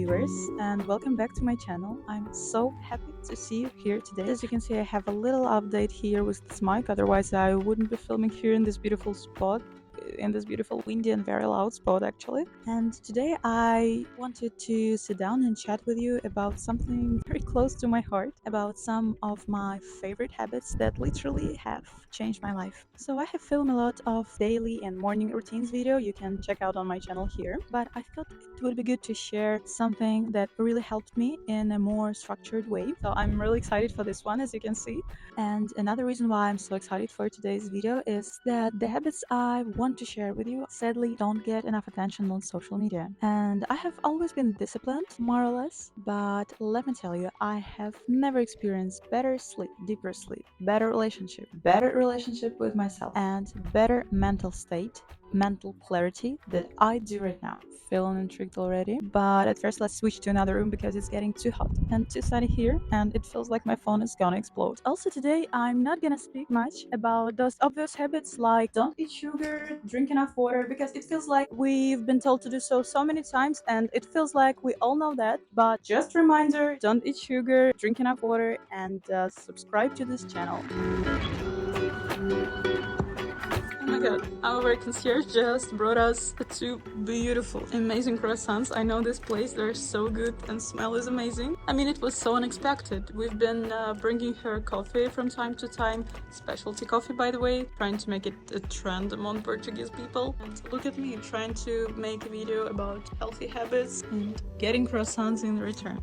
viewers, and welcome back to my channel. I'm so happy to see you here today. As you can see, I have a little update here with this mic, otherwise I wouldn't be filming here in this beautiful spot, in this beautiful windy and very loud spot actually. And today I wanted to sit down and chat with you about something very close to my heart, about some of my favorite habits that literally have changed my life. So I have filmed a lot of daily and morning routines video you can check out on my channel here, but I thought it would be good to share something that really helped me in a more structured way. So I'm really excited for this one, as you can see. And another reason why I'm so excited for today's video is that the habits I want to share with you sadly don't get enough attention on social media. And I have always been disciplined, more or less, but let me tell you, I have never experienced better sleep, deeper sleep, better relationship with myself, and better mental state, mental clarity that I do right now. Feeling intrigued already? But at first let's switch to another room because it's getting too hot and too sunny here and it feels like my phone is gonna explode. Also today I'm not gonna speak much about those obvious habits like don't eat sugar, drink enough water, because it feels like we've been told to do so many times and it feels like we all know that. But just reminder, don't eat sugar, drink enough water, and subscribe to this channel. Oh my god, our concierge just brought us two beautiful, amazing croissants. I know this place, they're so good and smell is amazing. I mean, it was so unexpected. We've been bringing her coffee from time to time, specialty coffee by the way, trying to make it a trend among Portuguese people. And look at me, trying to make a video about healthy habits and getting croissants in return.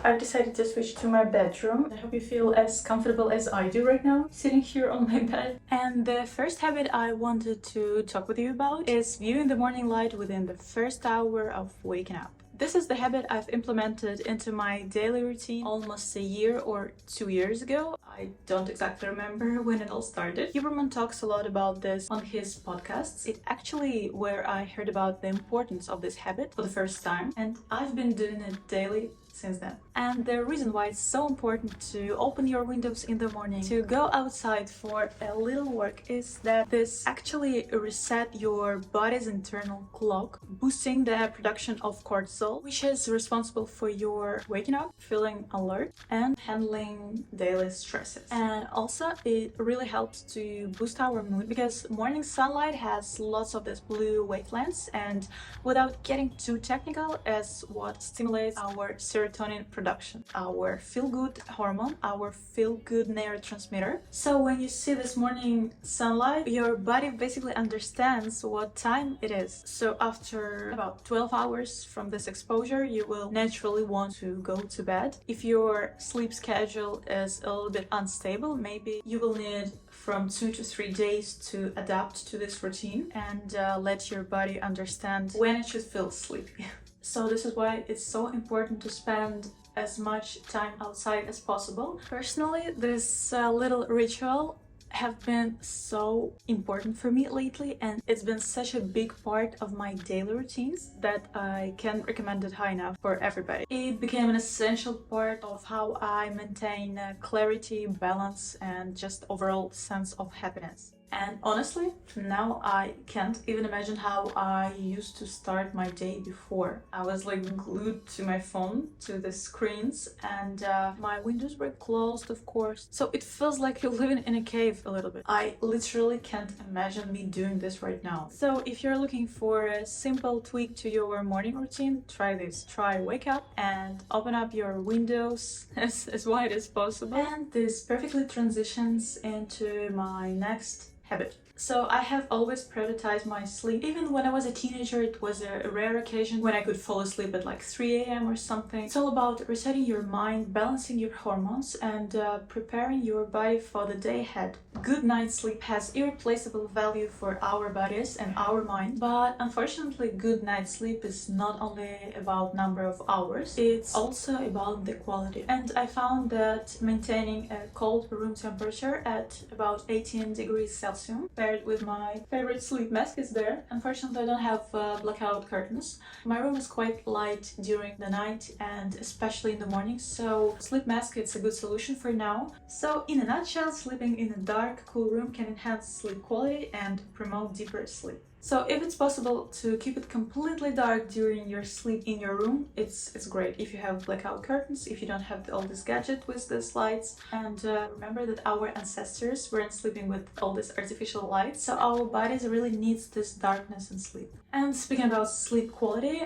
I've decided to switch to my bedroom. I hope you feel as comfortable as I do right now, sitting here on my bed. And the first habit I wanted to talk with you about is viewing the morning light within the first hour of waking up. This is the habit I've implemented into my daily routine almost a year or 2 years ago. I don't exactly remember when it all started. Huberman talks a lot about this on his podcasts. It's actually where I heard about the importance of this habit for the first time, and I've been doing it daily since then. And the reason why it's so important to open your windows in the morning, to go outside for a little walk, is that this actually reset your body's internal clock, boosting the production of cortisol, which is responsible for your waking up, feeling alert, and handling daily stresses. And also it really helps to boost our mood because morning sunlight has lots of this blue wavelengths, and without getting too technical, as what stimulates our serotonin production, our feel-good hormone, our feel-good neurotransmitter. So when you see this morning sunlight, your body basically understands what time it is. So after about 12 hours from this exposure, you will naturally want to go to bed. If your sleep schedule is a little bit unstable, maybe you will need from 2 to 3 days to adapt to this routine and let your body understand when it should feel sleepy. So this is why it's so important to spend as much time outside as possible. Personally, this little ritual have been so important for me lately, and it's been such a big part of my daily routines that I can't recommend it high enough for everybody. It became an essential part of how I maintain clarity, balance, and just overall sense of happiness. And honestly, now I can't even imagine how I used to start my day before. I was like glued to my phone, to the screens, and my windows were closed, of course. So it feels like you're living in a cave a little bit. I literally can't imagine me doing this right now. So if you're looking for a simple tweak to your morning routine, try this. Try wake up and open up your windows as wide as possible. And this perfectly transitions into my next habit. So I have always prioritized my sleep. Even when I was a teenager, it was a rare occasion when I could fall asleep at like 3 a.m. or something. It's all about resetting your mind, balancing your hormones, and preparing your body for the day ahead. Good night's sleep has irreplaceable value for our bodies and our mind, but unfortunately good night's sleep is not only about number of hours, it's also about the quality. And I found that maintaining a cold room temperature at about 18 degrees Celsius costume paired with my favorite sleep mask is there. Unfortunately, I don't have blackout curtains. My room is quite light during the night and especially in the morning, so sleep mask is a good solution for now. So in a nutshell, sleeping in a dark, cool room can enhance sleep quality and promote deeper sleep. So if it's possible to keep it completely dark during your sleep in your room, it's great. If you have blackout curtains, if you don't have all this gadget with these lights. And remember that our ancestors weren't sleeping with all this artificial light, so our bodies really needs this darkness and sleep. And speaking about sleep quality,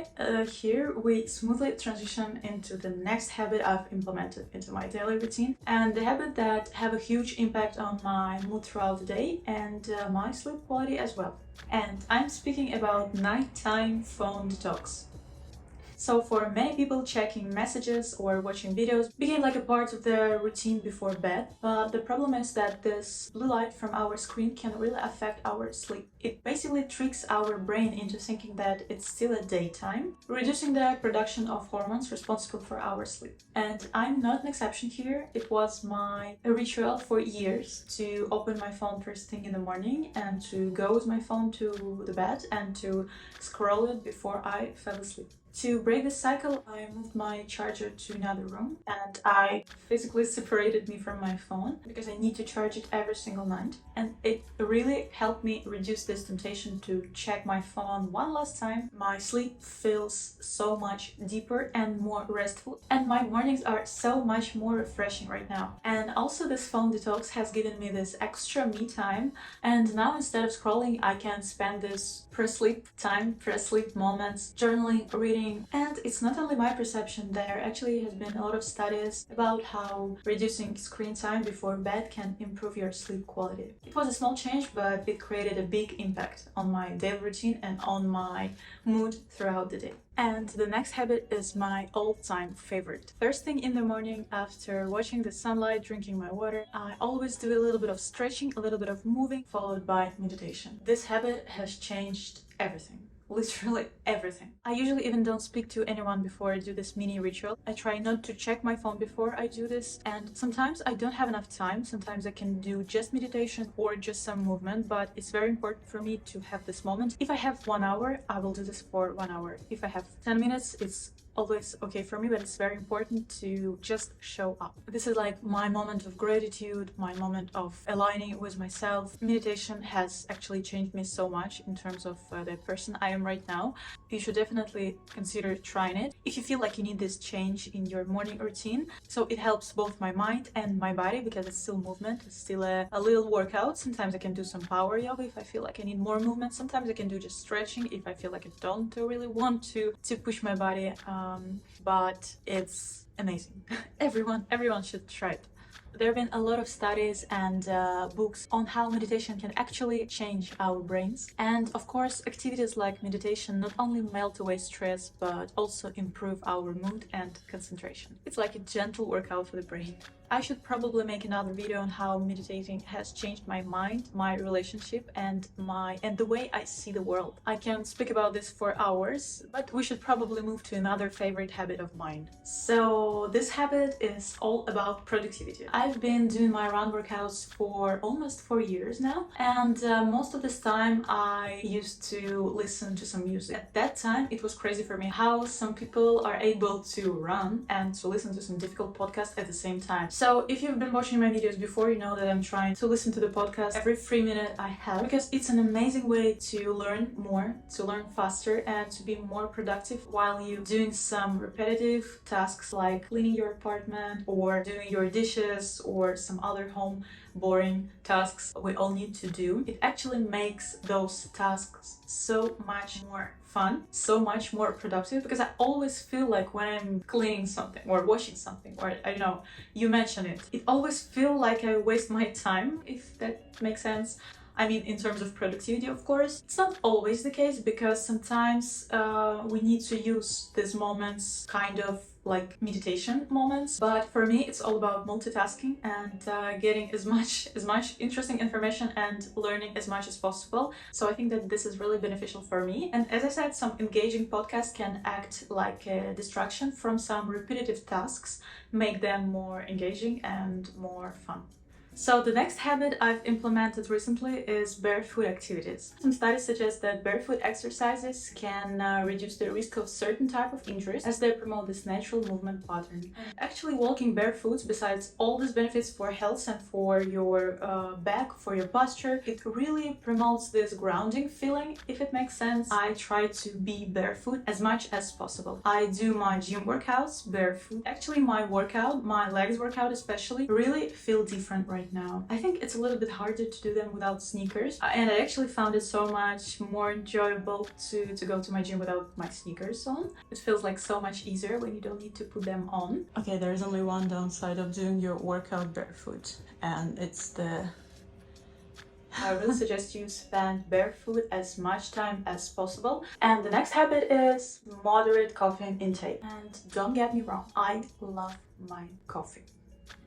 here we smoothly transition into the next habit I've implemented into my daily routine, and the habit that have a huge impact on my mood throughout the day and my sleep quality as well. And I'm speaking about nighttime phone detox. So for many people, checking messages or watching videos became like a part of their routine before bed. But the problem is that this blue light from our screen can really affect our sleep. It basically tricks our brain into thinking that it's still a daytime, reducing the production of hormones responsible for our sleep. And I'm not an exception here. It was my ritual for years to open my phone first thing in the morning and to go with my phone to the bed and to scroll it before I fell asleep. To break this cycle, I moved my charger to another room and I physically separated me from my phone because I need to charge it every single night. And it really helped me reduce this temptation to check my phone one last time. My sleep feels so much deeper and more restful, and my mornings are so much more refreshing right now. And also this phone detox has given me this extra me time, and now instead of scrolling, I can spend this pre-sleep time, pre-sleep moments, journaling, reading. And it's not only my perception, there actually has been a lot of studies about how reducing screen time before bed can improve your sleep quality. It was a small change, but it created a big impact on my daily routine and on my mood throughout the day. And the next habit is my all-time favorite. First thing in the morning, after watching the sunlight, drinking my water, I always do a little bit of stretching, a little bit of moving, followed by meditation. This habit has changed everything. Literally everything. I usually even don't speak to anyone before I do this mini ritual. I try not to check my phone before I do this, and sometimes I don't have enough time. Sometimes I can do just meditation or just some movement, but it's very important for me to have this moment. If I have 1 hour, I will do this for 1 hour. If I have 10 minutes, it's always okay for me, but it's very important to just show up. This is like my moment of gratitude, my moment of aligning with myself. Meditation has actually changed me so much in terms of the person I am right now. You should definitely consider trying it if you feel like you need this change in your morning routine. So it helps both my mind and my body because it's still movement, it's still a little workout. Sometimes I can do some power yoga if I feel like I need more movement. Sometimes I can do just stretching if I feel like I don't really want to push my body. But it's amazing. Everyone should try it. There have been a lot of studies and books on how meditation can actually change our brains. And of course, activities like meditation not only melt away stress, but also improve our mood and concentration. It's like a gentle workout for the brain. I should probably make another video on how meditating has changed my mind, my relationship, and the way I see the world. I can speak about this for hours, but we should probably move to another favorite habit of mine. So this habit is all about productivity. I've been doing my run workouts for almost 4 years now, and most of this time I used to listen to some music. At that time, it was crazy for me how some people are able to run and to listen to some difficult podcasts at the same time. So if you've been watching my videos before, you know that I'm trying to listen to the podcast every free minute I have, because it's an amazing way to learn more, to learn faster, and to be more productive while you're doing some repetitive tasks like cleaning your apartment or doing your dishes or some other home boring tasks we all need to do. It actually makes those tasks so much more fun, so much more productive, because I always feel like when I'm cleaning something or washing something, or I don't know, you mention it always feel like I waste my time, if that makes sense. I mean, in terms of productivity, of course. It's not always the case, because sometimes we need to use these moments kind of like meditation moments, but for me it's all about multitasking and getting as much interesting information and learning as much as possible. So I think that this is really beneficial for me, and as I said, some engaging podcasts can act like a distraction from some repetitive tasks, make them more engaging and more fun. So the next habit I've implemented recently is barefoot activities. Some studies suggest that barefoot exercises can reduce the risk of certain type of injuries as they promote this natural movement pattern. And actually walking barefoot, besides all these benefits for health and for your back, for your posture, it really promotes this grounding feeling, if it makes sense. I try to be barefoot as much as possible. I do my gym workouts barefoot. Actually my workout, my legs workout especially, really feel different right now. I think it's a little bit harder to do them without sneakers, and I actually found it so much more enjoyable to go to my gym without my sneakers on. It feels like so much easier when you don't need to put them on. Okay, there's only one downside of doing your workout barefoot, and it's the I really suggest you spend barefoot as much time as possible. And the next habit is moderate caffeine intake. And don't get me wrong, I love my coffee,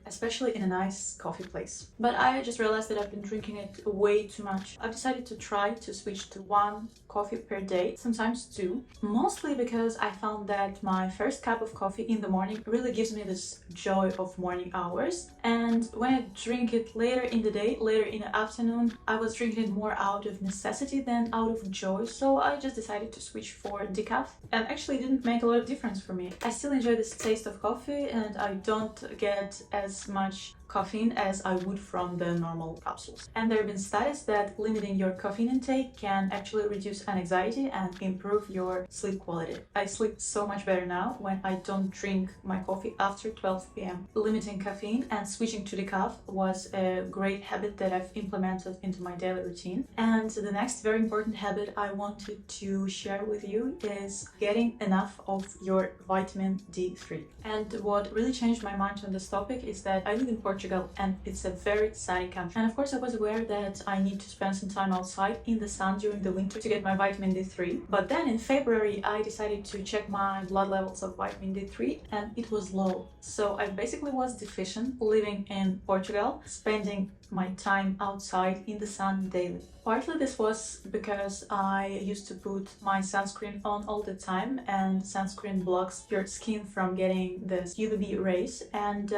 especially in a nice coffee place. But I just realized that I've been drinking it way too much. I've decided to try to switch to 1 coffee per day, sometimes 2, mostly because I found that my first cup of coffee in the morning really gives me this joy of morning hours. And when I drink it later in the day, later in the afternoon, I was drinking it more out of necessity than out of joy. So I just decided to switch for decaf, and actually it didn't make a lot of difference for me. I still enjoy this taste of coffee, and I don't get as much caffeine as I would from the normal capsules. And there have been studies that limiting your caffeine intake can actually reduce anxiety and improve your sleep quality. I sleep so much better now when I don't drink my coffee after 12 p.m. Limiting caffeine and switching to decaf was a great habit that I've implemented into my daily routine. And the next very important habit I wanted to share with you is getting enough of your vitamin D3. And what really changed my mind on this topic is that I live in Portugal, and it's a very sunny country. And of course I was aware that I need to spend some time outside in the sun during the winter to get my vitamin D3. But then in February I decided to check my blood levels of vitamin D3, and it was low. So I basically was deficient living in Portugal, spending my time outside in the sun daily. Partly this was because I used to put my sunscreen on all the time, and sunscreen blocks your skin from getting the UVB rays, and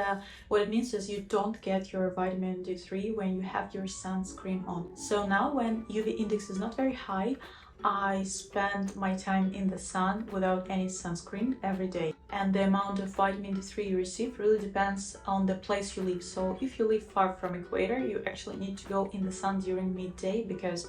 what it means is you don't get your vitamin D3 when you have your sunscreen on. So now when UV index is not very high, I spend my time in the sun without any sunscreen every day. And the amount of vitamin D3 you receive really depends on the place you live. So if you live far from equator, you actually need to go in the sun during midday, because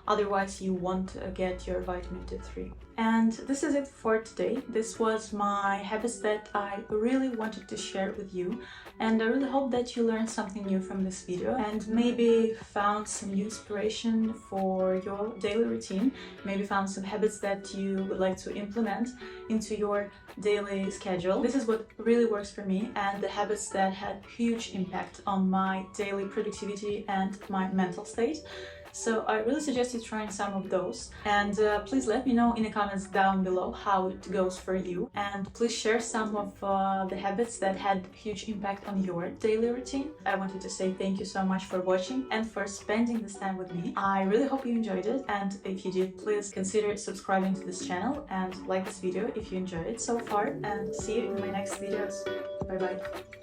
otherwise you won't get your vitamin D3. And this is it for today. This was my habits that I really wanted to share with you, and I really hope that you learned something new from this video and maybe found some new inspiration for your daily routine, maybe found some habits that you would like to implement into your daily schedule. This is what really works for me, and the habits that had huge impact on my daily productivity and my mental state. So I really suggest you trying some of those, and please let me know in the comments down below how it goes for you, and please share some of the habits that had huge impact on your daily routine. I wanted to say thank you so much for watching and for spending this time with me. I really hope you enjoyed it, and if you did, please consider subscribing to this channel and like this video if you enjoyed it so far, and see you in my next videos. Bye bye.